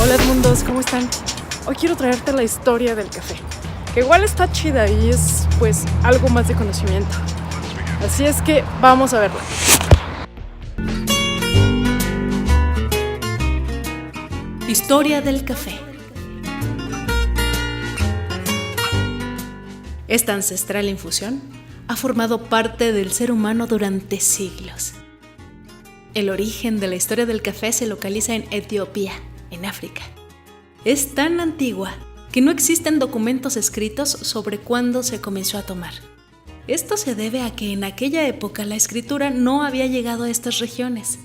Hola Edmundos, ¿cómo están? Hoy quiero traerte la historia del café, que igual está chida y es pues algo más de conocimiento. Así es que vamos a verla. Historia del café. Esta ancestral infusión ha formado parte del ser humano durante siglos. El origen de la historia del café se localiza en Etiopía, en África. Es tan antigua que no existen documentos escritos sobre cuándo se comenzó a tomar. Esto se debe a que en aquella época la escritura no había llegado a estas regiones.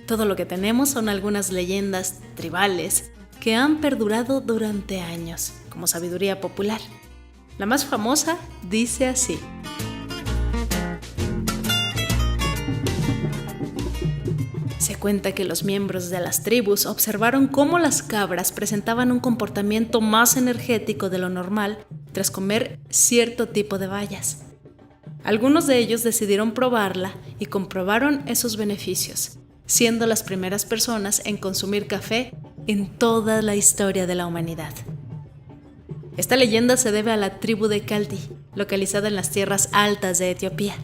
Todo lo que tenemos son algunas leyendas tribales que han perdurado durante años, como sabiduría popular. La más famosa dice así: se cuenta que los miembros de las tribus observaron cómo las cabras presentaban un comportamiento más energético de lo normal tras comer cierto tipo de bayas. Algunos de ellos decidieron probarla y comprobaron esos beneficios, siendo las primeras personas en consumir café en toda la historia de la humanidad. Esta leyenda se debe a la tribu de Kaldi, localizada en las tierras altas de Etiopía.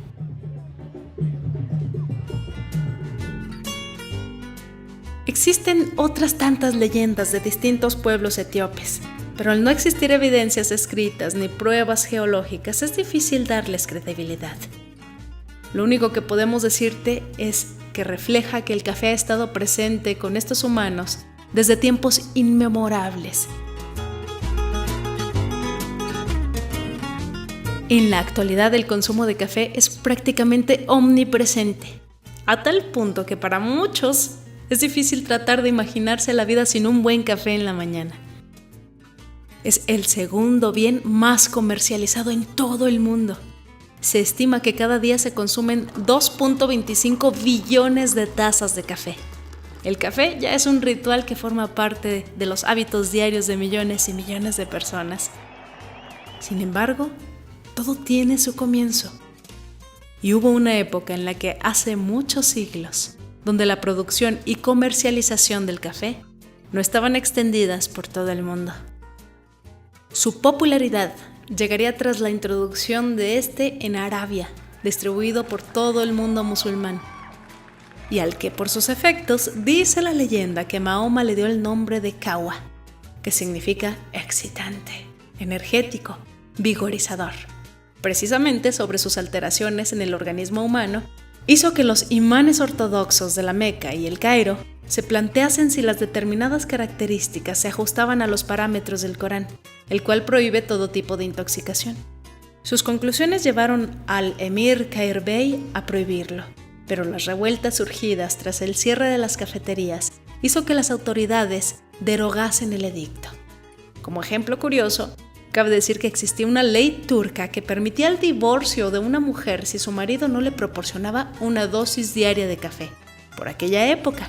Existen otras tantas leyendas de distintos pueblos etíopes, pero al no existir evidencias escritas ni pruebas geológicas es difícil darles credibilidad. Lo único que podemos decirte es que refleja que el café ha estado presente con estos humanos desde tiempos inmemorables. En la actualidad el consumo de café es prácticamente omnipresente, a tal punto que para muchos es difícil tratar de imaginarse la vida sin un buen café en la mañana. Es el segundo bien más comercializado en todo el mundo. Se estima que cada día se consumen 2.25 billones de tazas de café. El café ya es un ritual que forma parte de los hábitos diarios de millones y millones de personas. Sin embargo, todo tiene su comienzo. Y hubo una época en la que hace muchos siglos, donde la producción y comercialización del café no estaban extendidas por todo el mundo. Su popularidad llegaría tras la introducción de este en Arabia, distribuido por todo el mundo musulmán, y al que por sus efectos dice la leyenda que Mahoma le dio el nombre de Kahwa, que significa excitante, energético, vigorizador. Precisamente sobre sus alteraciones en el organismo humano, hizo que los imanes ortodoxos de la Meca y el Cairo se planteasen si las determinadas características se ajustaban a los parámetros del Corán, el cual prohíbe todo tipo de intoxicación. Sus conclusiones llevaron al emir Kair Bey a prohibirlo, pero las revueltas surgidas tras el cierre de las cafeterías hizo que las autoridades derogasen el edicto. Como ejemplo curioso, cabe decir que existía una ley turca que permitía el divorcio de una mujer si su marido no le proporcionaba una dosis diaria de café. Por aquella época,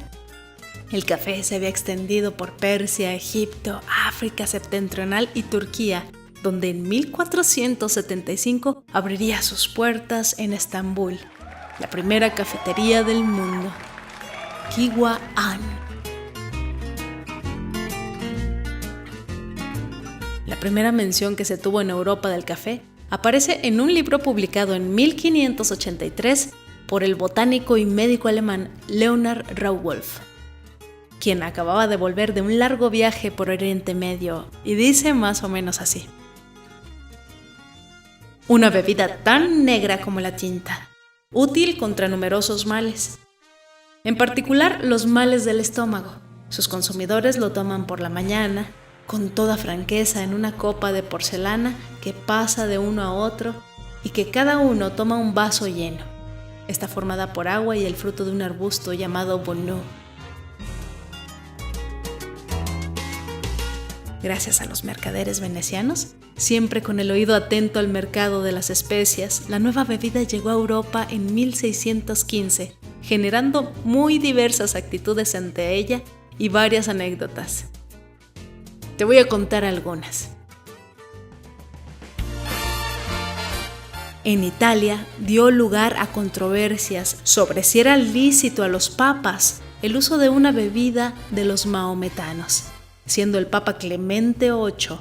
el café se había extendido por Persia, Egipto, África septentrional y Turquía, donde en 1475 abriría sus puertas en Estambul, la primera cafetería del mundo, Kiwa An. La primera mención que se tuvo en Europa del café aparece en un libro publicado en 1583 por el botánico y médico alemán Leonhard Rauwolf, quien acababa de volver de un largo viaje por Oriente Medio, y dice más o menos así: una bebida tan negra como la tinta, útil contra numerosos males, en particular los males del estómago. Sus consumidores lo toman por la mañana, con toda franqueza en una copa de porcelana que pasa de uno a otro y que cada uno toma un vaso lleno. Está formada por agua y el fruto de un arbusto llamado bonú. Gracias a los mercaderes venecianos, siempre con el oído atento al mercado de las especias, la nueva bebida llegó a Europa en 1615, generando muy diversas actitudes ante ella y varias anécdotas. Te voy a contar algunas. En Italia dio lugar a controversias sobre si era lícito a los papas el uso de una bebida de los mahometanos, siendo el Papa Clemente VIII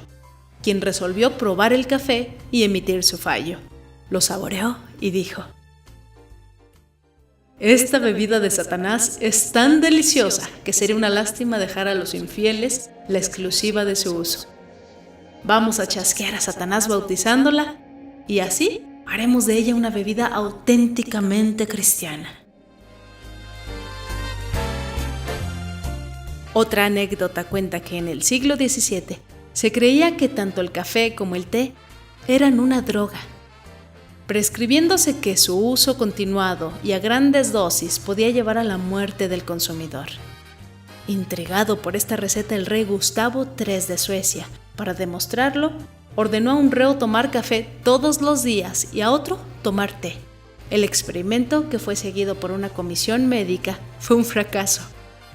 quien resolvió probar el café y emitir su fallo. Lo saboreó y dijo: esta bebida de Satanás es tan deliciosa que sería una lástima dejar a los infieles la exclusiva de su uso. Vamos a chasquear a Satanás bautizándola y así haremos de ella una bebida auténticamente cristiana. Otra anécdota cuenta que en el siglo XVII se creía que tanto el café como el té eran una droga, prescribiéndose que su uso continuado y a grandes dosis podía llevar a la muerte del consumidor. Intrigado por esta receta, el rey Gustavo III de Suecia, para demostrarlo, ordenó a un reo tomar café todos los días y a otro tomar té. El experimento, que fue seguido por una comisión médica, fue un fracaso.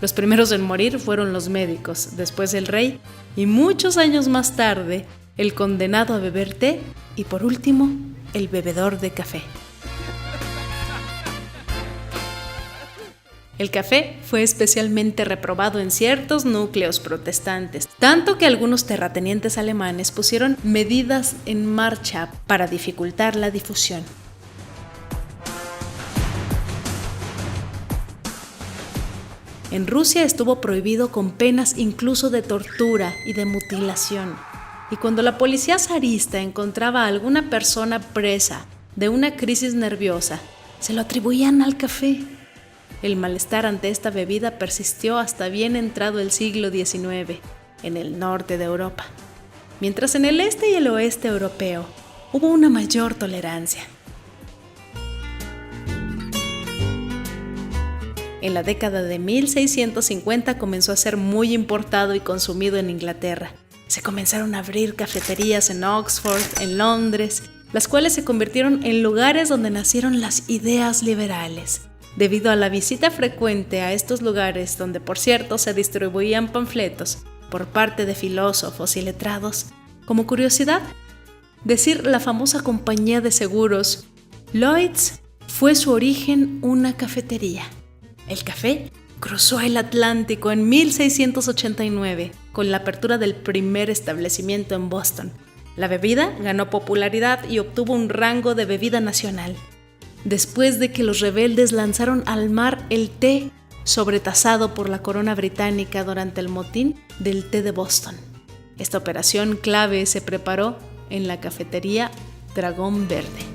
Los primeros en morir fueron los médicos, después el rey y muchos años más tarde, el condenado a beber té y por último, el bebedor de café. El café fue especialmente reprobado en ciertos núcleos protestantes, tanto que algunos terratenientes alemanes pusieron medidas en marcha para dificultar la difusión. En Rusia estuvo prohibido con penas incluso de tortura y de mutilación. Y cuando la policía zarista encontraba a alguna persona presa de una crisis nerviosa, se lo atribuían al café. El malestar ante esta bebida persistió hasta bien entrado el siglo XIX, en el norte de Europa, mientras en el este y el oeste europeo hubo una mayor tolerancia. En la década de 1650 comenzó a ser muy importado y consumido en Inglaterra. Se comenzaron a abrir cafeterías en Oxford, en Londres, las cuales se convirtieron en lugares donde nacieron las ideas liberales. Debido a la visita frecuente a estos lugares, donde por cierto se distribuían panfletos por parte de filósofos y letrados, como curiosidad, decir la famosa compañía de seguros Lloyd's fue su origen una cafetería. El café cruzó el Atlántico en 1689 con la apertura del primer establecimiento en Boston. La bebida ganó popularidad y obtuvo un rango de bebida nacional, después de que los rebeldes lanzaron al mar el té sobretasado por la corona británica durante el motín del té de Boston. Esta operación clave se preparó en la cafetería Dragón Verde.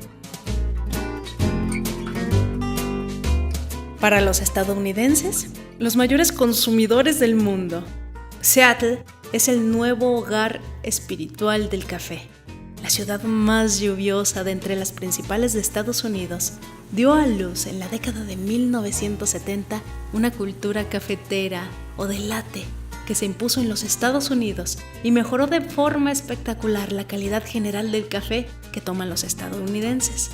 Para los estadounidenses, los mayores consumidores del mundo, Seattle es el nuevo hogar espiritual del café. La ciudad más lluviosa de entre las principales de Estados Unidos dio a luz en la década de 1970 una cultura cafetera o de latte que se impuso en los Estados Unidos y mejoró de forma espectacular la calidad general del café que toman los estadounidenses.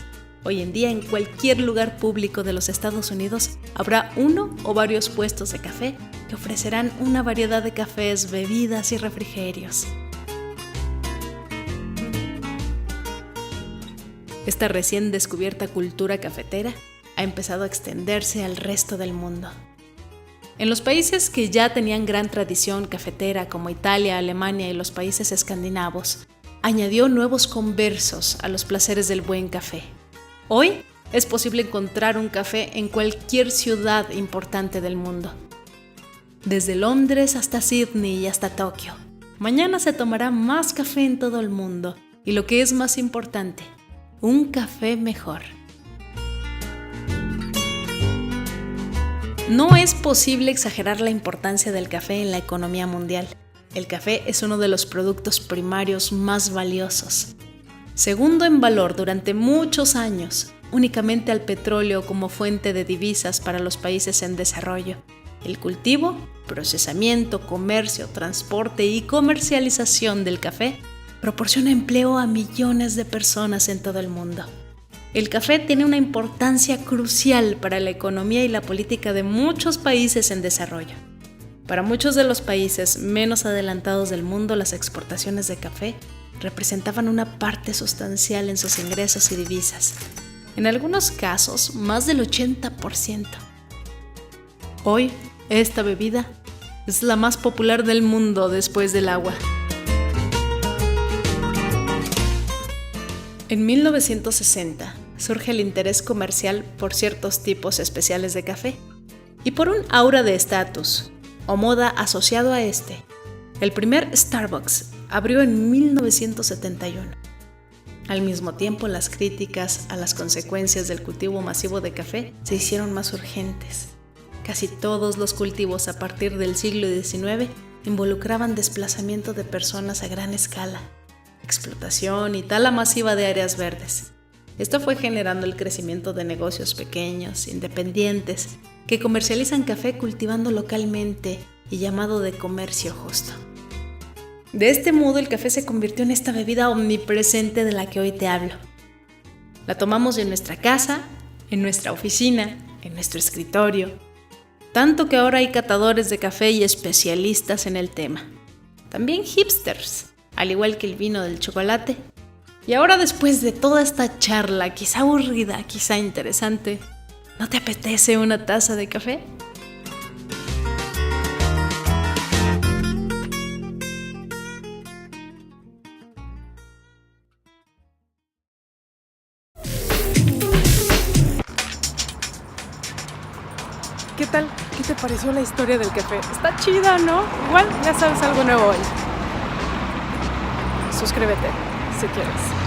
Hoy en día, en cualquier lugar público de los Estados Unidos habrá uno o varios puestos de café que ofrecerán una variedad de cafés, bebidas y refrigerios. Esta recién descubierta cultura cafetera ha empezado a extenderse al resto del mundo. En los países que ya tenían gran tradición cafetera, como Italia, Alemania y los países escandinavos, añadió nuevos conversos a los placeres del buen café. Hoy es posible encontrar un café en cualquier ciudad importante del mundo, desde Londres hasta Sydney y hasta Tokio. Mañana se tomará más café en todo el mundo y, lo que es más importante, un café mejor. No es posible exagerar la importancia del café en la economía mundial. El café es uno de los productos primarios más valiosos. Segundo en valor durante muchos años, únicamente al petróleo como fuente de divisas para los países en desarrollo. El cultivo, procesamiento, comercio, transporte y comercialización del café proporciona empleo a millones de personas en todo el mundo. El café tiene una importancia crucial para la economía y la política de muchos países en desarrollo. Para muchos de los países menos adelantados del mundo, las exportaciones de café representaban una parte sustancial en sus ingresos y divisas. En algunos casos, más del 80%. Hoy, esta bebida Es la más popular del mundo después del agua. En 1960 surge el interés comercial por ciertos tipos especiales de café y por un aura de estatus o moda asociado a este. El primer Starbucks abrió en 1971. Al mismo tiempo, las críticas a las consecuencias del cultivo masivo de café se hicieron más urgentes. Casi todos los cultivos a partir del siglo XIX involucraban desplazamiento de personas a gran escala, explotación y tala masiva de áreas verdes. Esto fue generando el crecimiento de negocios pequeños, independientes, que comercializan café cultivando localmente y llamado de comercio justo. De este modo, el café se convirtió en esta bebida omnipresente de la que hoy te hablo. La tomamos en nuestra casa, en nuestra oficina, en nuestro escritorio, tanto que ahora hay catadores de café y especialistas en el tema. También hipsters, al igual que el vino del chocolate. Y ahora, después de toda esta charla, quizá aburrida, quizá interesante, ¿no te apetece una taza de café? ¿Qué tal? ¿Qué te pareció la historia del café? Está chida, ¿no? Igual ya sabes algo nuevo hoy. Suscríbete si quieres.